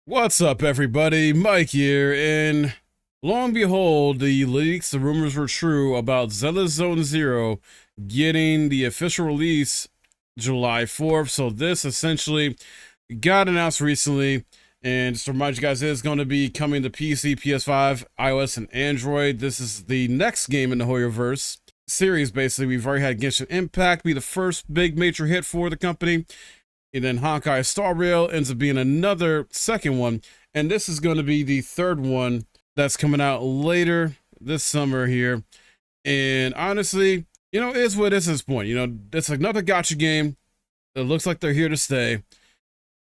What's up, everybody? Mike here, and lo and behold, the leaks, the rumors were true about Zenless Zone Zero getting the official release July 4th. So this essentially got announced recently, and just to remind you guys, it is going to be coming to PC, PS5, iOS, and Android. This is the next game in the hoyoverse series. Basically, we've already had Genshin Impact be the first big major hit for the company. And then Honkai Star Rail ends up being another second one. And this is going to be the third one that's coming out later this summer here. And honestly, it is what it is at this point. It's another gacha game. It looks like they're here to stay.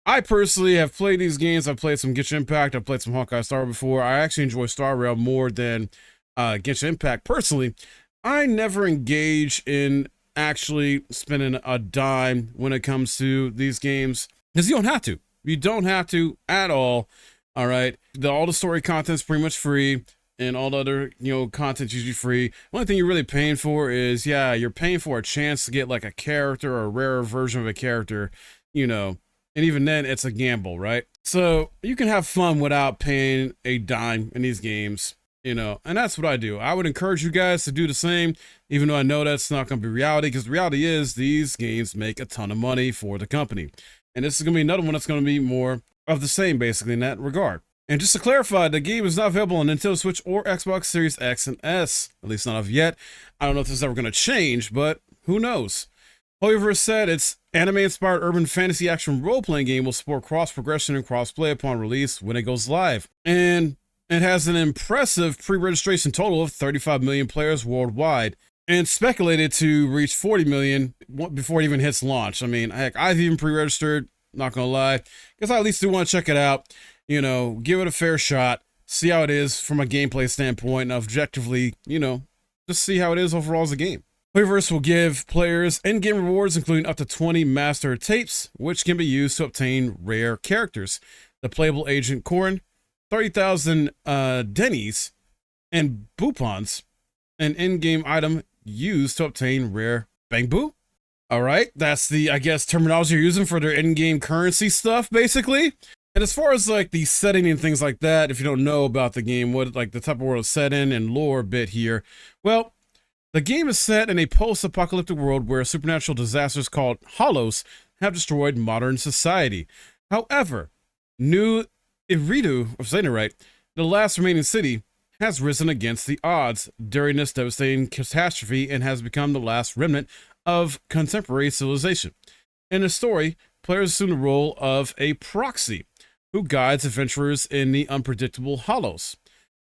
I personally have played these games. I've played some Genshin Impact. I've played some Honkai Star before. I actually enjoy Star Rail more than Genshin Impact. Personally, I never engage in actually spending a dime when it comes to these games, because you don't have to. You don't have to at all. All right, all the story content's pretty much free, and all the other content's usually free. The only thing you're really paying for is, you're paying for a chance to get like a character or a rarer version of a character, and even then it's a gamble, right? So you can have fun without paying a dime in these games. And that's what I do. I would encourage you guys to do the same, even though I know that's not going to be reality, because the reality is these games make a ton of money for the company. And this is going to be another one that's going to be more of the same, basically, in that regard. And just to clarify, the game is not available on Nintendo Switch or Xbox Series X and S, at least not of yet. I don't know if this is ever going to change, but who knows? However, said its anime-inspired urban fantasy action role-playing game will support cross-progression and cross-play upon release when it goes live. And it has an impressive pre-registration total of 35 million players worldwide, and speculated to reach 40 million before it even hits launch. I mean, heck, I've even pre-registered, not gonna lie, because I at least do want to check it out, give it a fair shot, see how it is from a gameplay standpoint, and objectively, just see how it is overall as a game. Hoyoverse will give players in-game rewards, including up to 20 master tapes, which can be used to obtain rare characters. The playable agent Corrin, 30,000 Denny's, and Boupons, an in-game item used to obtain rare Bangbu. All right, that's the, I guess, terminology you're using for their in-game currency stuff, basically. And as far as like the setting and things like that, if you don't know about the game, what like the type of world it's set in and lore bit here, well, the game is set in a post-apocalyptic world where supernatural disasters called hollows have destroyed modern society. However, New Eridu of Zenless, the last remaining city, has risen against the odds during this devastating catastrophe and has become the last remnant of contemporary civilization. In the story, players assume the role of a proxy who guides adventurers in the unpredictable hollows.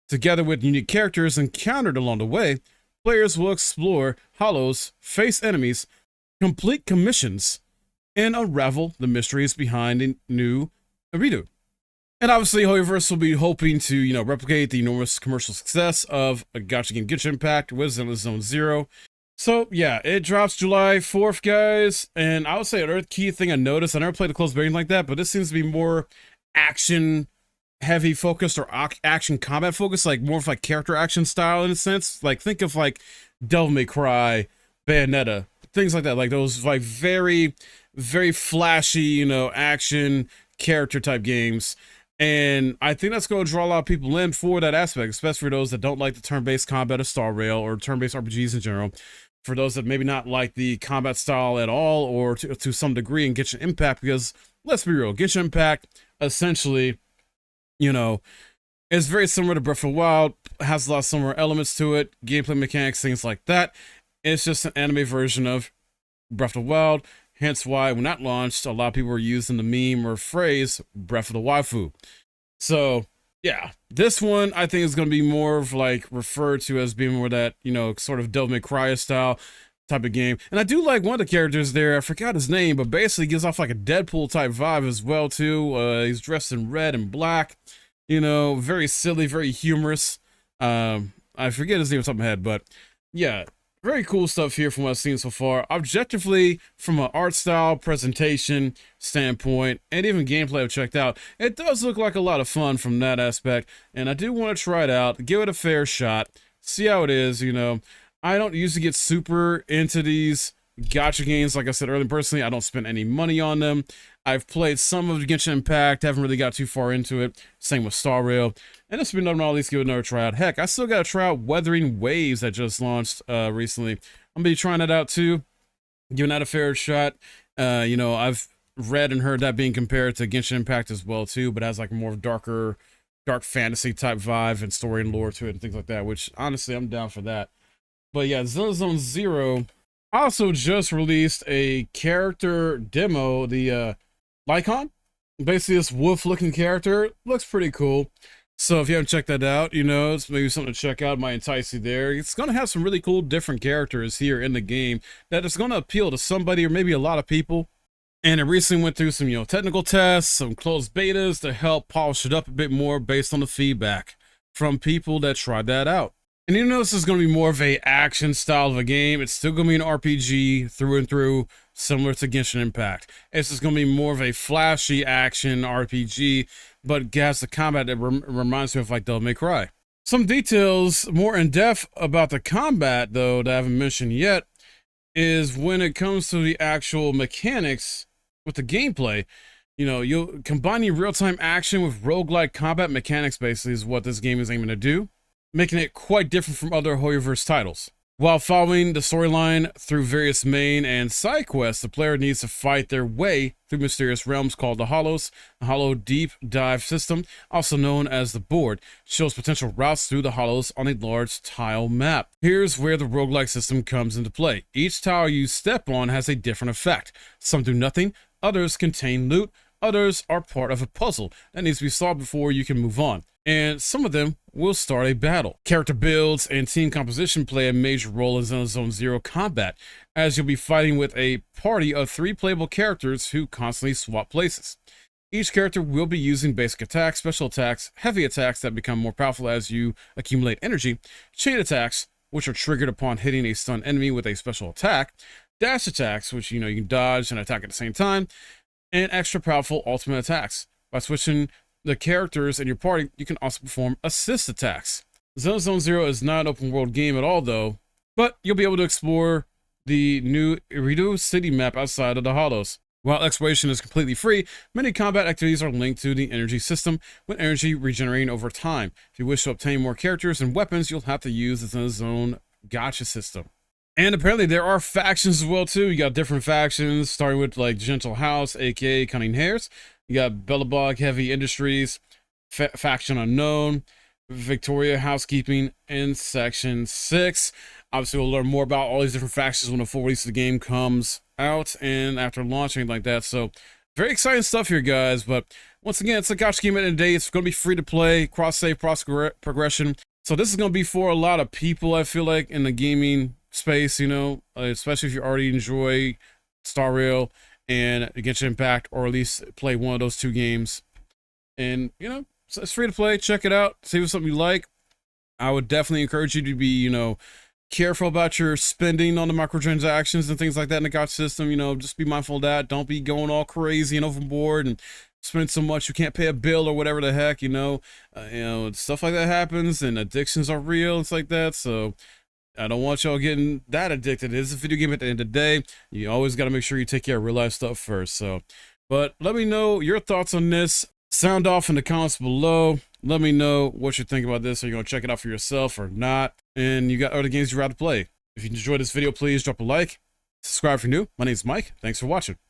Together with unique characters encountered along the way, players will explore hollows, face enemies, complete commissions, and unravel the mysteries behind the New Eridu. And obviously, Hoyoverse will be hoping to, replicate the enormous commercial success of a gacha game Genshin Impact with Zenless Zone Zero. So, yeah, it drops July 4th, guys. And I would say another key thing I noticed, I never played a closed beta like that, but this seems to be more action-heavy focused or action combat focused, like more of like character action style in a sense. Like, think of like Devil May Cry, Bayonetta, things like that. Like those like very, very flashy, action character type games. And I think that's going to draw a lot of people in for that aspect, especially for those that don't like the turn-based combat of Star Rail or turn-based RPGs in general. For those that maybe not like the combat style at all, or to some degree in Genshin Impact, because let's be real, Genshin Impact essentially, is very similar to Breath of the Wild, has a lot of similar elements to it, gameplay mechanics, things like that. It's just an anime version of Breath of the Wild. Hence why when that launched, a lot of people were using the meme or phrase Breath of the Waifu. So yeah, this one I think is going to be more of like referred to as being more that, sort of Devil May Cry style type of game. And I do like one of the characters there, I forgot his name, but basically gives off like a Deadpool type vibe as well too. He's dressed in red and black, very silly, very humorous. I forget his name off the top of my head, but yeah. Very cool stuff here from what I've seen so far. Objectively, from an art style, presentation standpoint, and even gameplay I've checked out, it does look like a lot of fun from that aspect. And I do want to try it out, give it a fair shot, see how it is. I don't usually get super into these Gacha games, like I said earlier, personally, I don't spend any money on them. I've played some of Genshin Impact, haven't really got too far into it. Same with Star Rail. And it's been done, at least give it another try out. Heck, I still got to try out Weathering Waves that just launched recently. I'm going to be trying that out too, giving that a fair shot. You know, I've read and heard that being compared to Genshin Impact as well too, but has like a more dark fantasy type vibe and story and lore to it and things like that, which honestly I'm down for that. But yeah, Zenless Zero also just released a character demo, the Lycon. Basically this wolf looking character. Looks pretty cool. So if you haven't checked that out, you know, it's maybe something to check out, might entice you there. It's going to have some really cool different characters here in the game that is going to appeal to somebody or maybe a lot of people. And it recently went through some, you know, technical tests, some closed betas to help polish it up a bit more based on the feedback from people that tried that out. And you know, this is going to be more of a action style of a game. It's still going to be an RPG through and through, similar to Genshin Impact. It's just going to be more of a flashy action RPG, but has the combat that reminds me of like Devil May Cry. Some details more in depth about the combat, though, that I haven't mentioned yet, is when it comes to the actual mechanics with the gameplay. You know, you'll combining real-time action with roguelike combat mechanics basically is what this game is aiming to do, making it quite different from other hoyoverse titles. While following the storyline through various main and side quests, the player needs to fight their way through mysterious realms called the Hollows. The Hollow Deep Dive system, also known as the board, shows potential routes through the Hollows on a large tile map. Here's where the roguelike system comes into play. Each tile you step on has a different effect. Some do nothing, others contain loot, others are part of a puzzle that needs to be solved before you can move on, and some of them will start a battle. Character builds and team composition play a major role in Zone Zero combat, as you'll be fighting with a party of 3 playable characters who constantly swap places. Each character will be using basic attacks, special attacks, heavy attacks that become more powerful as you accumulate energy, chain attacks, which are triggered upon hitting a stunned enemy with a special attack, dash attacks, which you can dodge and attack at the same time, and extra powerful ultimate attacks. By switching the characters in your party, you can also perform assist attacks. Zone Zero is not an open world game at all though, but you'll be able to explore the new Irido City map outside of the Hollows. While exploration is completely free, many combat activities are linked to the energy system, with energy regenerating over time. If you wish to obtain more characters and weapons, you'll have to use the Zone Gacha system. And apparently there are factions as well too. You got different factions, starting with like Gentle House, aka Cunning Hairs. You got Bellabog Heavy Industries, Faction Unknown, Victoria Housekeeping, and Section 6. Obviously, we'll learn more about all these different factions when the full release of the game comes out and after launching like that. So, very exciting stuff here, guys. But once again, it's a gacha game at the end of the day. It's going to be free to play, cross-save, progression. So this is going to be for a lot of people, I feel like, in the gaming space, especially if you already enjoy Star Rail and Genshin Impact, or at least play one of those 2 games. And, so it's free to play. Check it out. See if it's something you like. I would definitely encourage you to be, careful about your spending on the microtransactions and things like that in the gacha system. Just be mindful of that. Don't be going all crazy and overboard and spend so much you can't pay a bill or whatever the heck, stuff like that happens, and addictions are real. It's like that. So I don't want y'all getting that addicted. It is a video game at the end of the day. You always got to make sure you take care of real life stuff first. So, but let me know your thoughts on this. Sound off in the comments below. Let me know what you think about this. Are you going to check it out for yourself or not? And you got other games you'd rather play. If you enjoyed this video, please drop a like. Subscribe if you're new. My name's Mike. Thanks for watching.